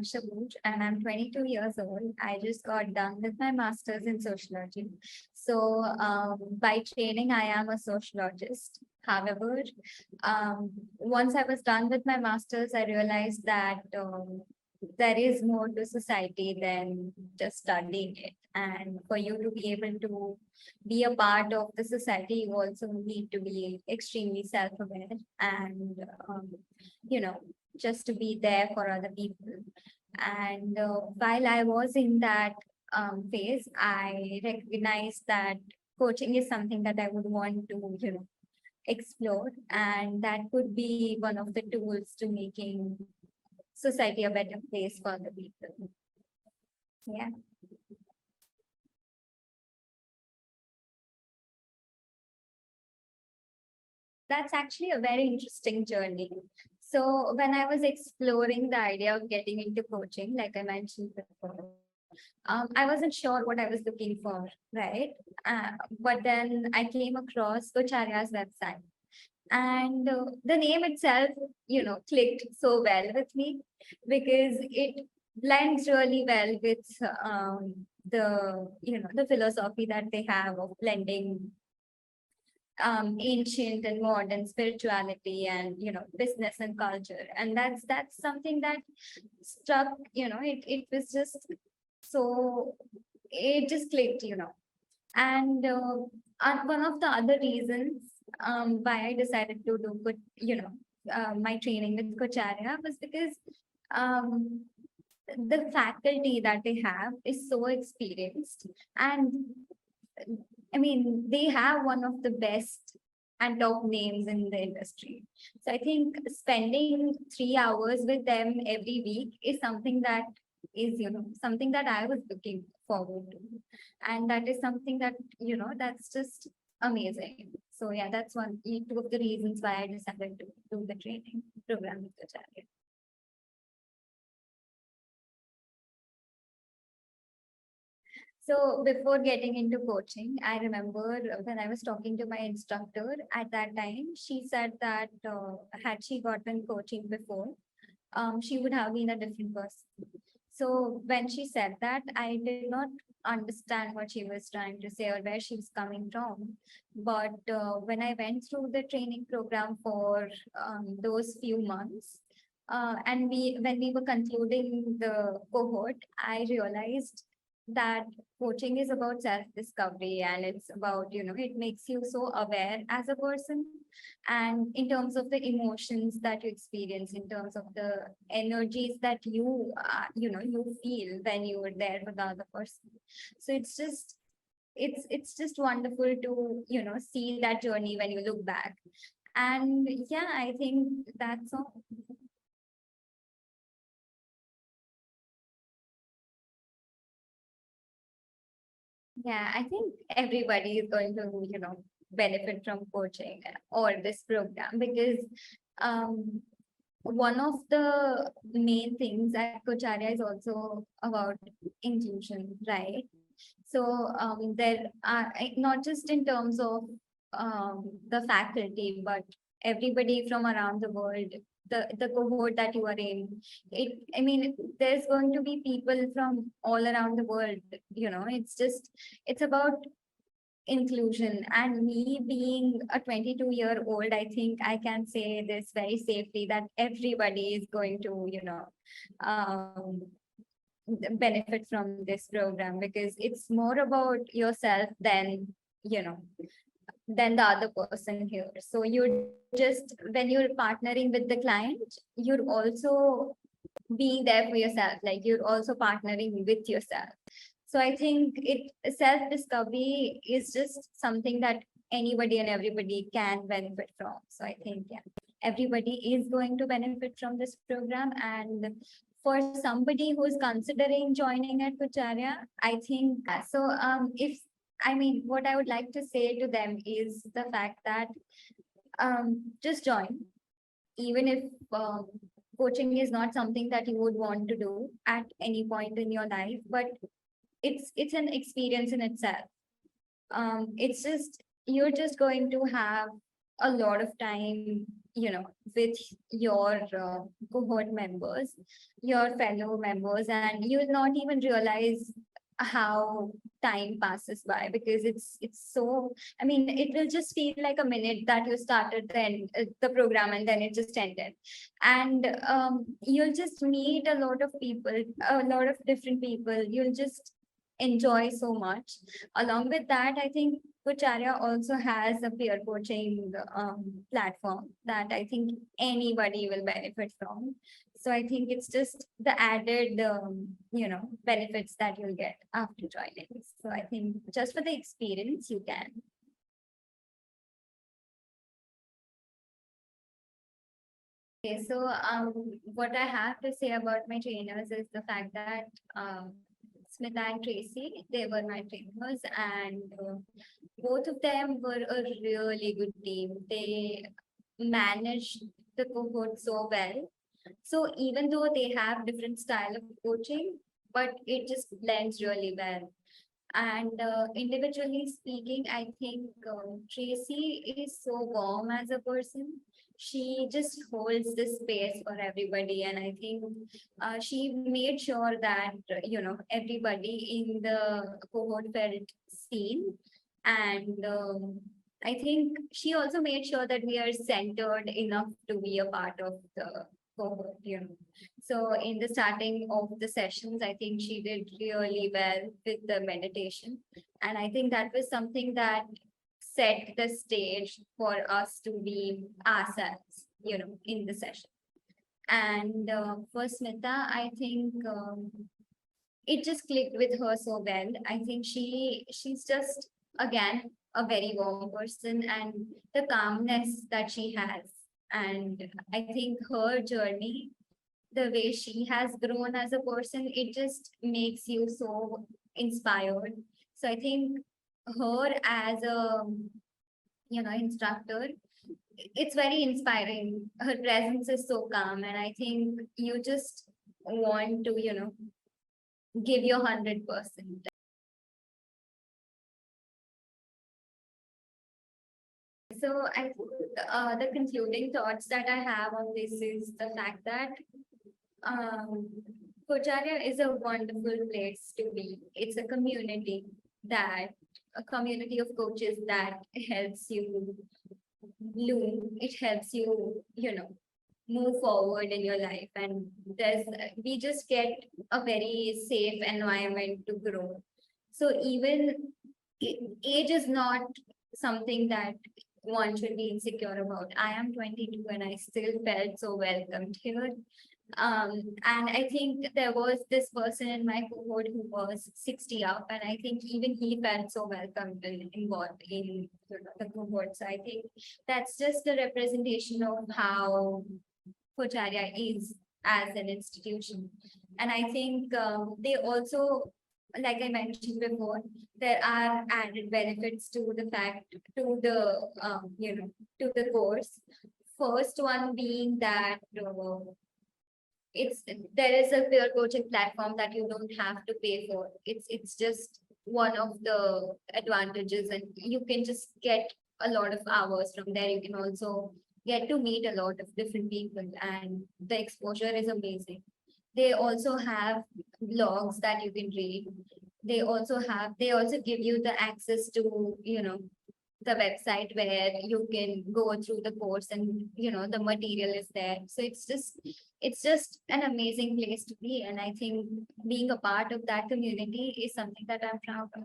Aakanksha Buch and I'm 22 years old. I just got done with my master's in sociology. So by training, I am a sociologist. However, once I was done with my master's, I realized that there is more to society than just studying it. And for you to be able to be a part of the society, you also need to be extremely self-aware and, you know, just to be there for other people. And while I was in that phase, I recognized that coaching is something that I would want to, explore, and that could be one of the tools to making society a better place for the people. Yeah. That's actually a very interesting journey. So when I was exploring the idea of getting into coaching, like I mentioned before, I wasn't sure what I was looking for, right? But then I came across Coacharya's website, and the name itself, clicked so well with me because it blends really well with the philosophy that they have of blending ancient and modern spirituality and business and culture, and that's something that struck. It was just so, it just clicked. And one of the other reasons why I decided to do good, my training with Coacharya was because um, the faculty that they have is so experienced, and I mean, they have one of the best and top names in the industry. So I think spending 3 hours with them every week is something that is, something that I was looking forward to. And that is something that, that's just amazing. So yeah, that's two of the reasons why I decided to do the training program with Acharya. So before getting into coaching, I remember when I was talking to my instructor at that time, she said that had she gotten coaching before, she would have been a different person. So when she said that, I did not understand what she was trying to say or where she was coming from. But when I went through the training program for those few months, and when we were concluding the cohort, I realized that coaching is about self-discovery, and it's about, it makes you so aware as a person, and in terms of the emotions that you experience, in terms of the energies that you feel when you were there with the other person. So it's just wonderful to see that journey when you look back. And yeah, I think that's all. Yeah, I think everybody is going to, benefit from coaching or this program because one of the main things at Coacharya is also about inclusion, right? So there are not just in terms of the faculty, but everybody from around the world, the cohort that you are in. I mean, there's going to be people from all around the world. It's about inclusion, and me being a 22-year-old, I think I can say this very safely that everybody is going to um, benefit from this program because it's more about yourself than you know than the other person here. So you're just, when you're partnering with the client, you're also being there for yourself, like you're also partnering with yourself. So I think self-discovery is just something that anybody and everybody can benefit from. So I think, yeah, everybody is going to benefit from this program. And for somebody who's considering joining at Kucharya, I think so. If I mean, what I would like to say to them is the fact that just join, even if coaching is not something that you would want to do at any point in your life, but it's an experience in itself. It's just, you're just going to have a lot of time with your cohort members, your fellow members, and you'll not even realize how time passes by, because it's so, I mean, it will just feel like a minute that you started the program, and then it just ended. And you'll just meet a lot of people, a lot of different people. You'll just enjoy so much. Along with that, I think Coacharya also has a peer coaching platform that I think anybody will benefit from. So I think it's just the added, benefits that you'll get after joining. So I think just for the experience, you can. Okay, so what I have to say about my trainers is the fact that Smita and Tracy, they were my trainers, and both of them were a really good team. They managed the cohort so well. So even though they have different style of coaching, but it just blends really well. And individually speaking, I think Tracy is so warm as a person. She just holds the space for everybody. And I think she made sure that, everybody in the cohort felt seen. And I think she also made sure that we are centered enough to be a part of the cohort. So in the starting of the sessions, I think she did really well with the meditation. And I think that was something that set the stage for us to be ourselves, in the session. And for Smita, I think it just clicked with her so well. I think she's just, again, a very warm person, and the calmness that she has. And I think her journey, the way she has grown as a person, it just makes you so inspired. So I think her as a, instructor, it's very inspiring. Her presence is so calm, and I think you just want to, give your 100%. So I think the concluding thoughts that I have on this is the fact that um, Coacharya is a wonderful place to be. It's a community of coaches that helps you bloom. It helps you, move forward in your life. And we just get a very safe environment to grow. So even age is not something that one should be insecure about. I am 22 and I still felt so welcomed here. And I think there was this person in my cohort who was 60 up, and I think even he felt so welcomed and involved in the cohort. So I think that's just the representation of how Coacharya is as an institution. And I think they also, like I mentioned before, there are added benefits to the fact, to the, to the course. First one being that there is a peer coaching platform that you don't have to pay for. It's just one of the advantages, and you can just get a lot of hours from there. You can also get to meet a lot of different people, and the exposure is amazing. They also have blogs that you can read. They also give you the access to, the website where you can go through the course, and the material is there. So it's just an amazing place to be, and I think being a part of that community is something that I'm proud of.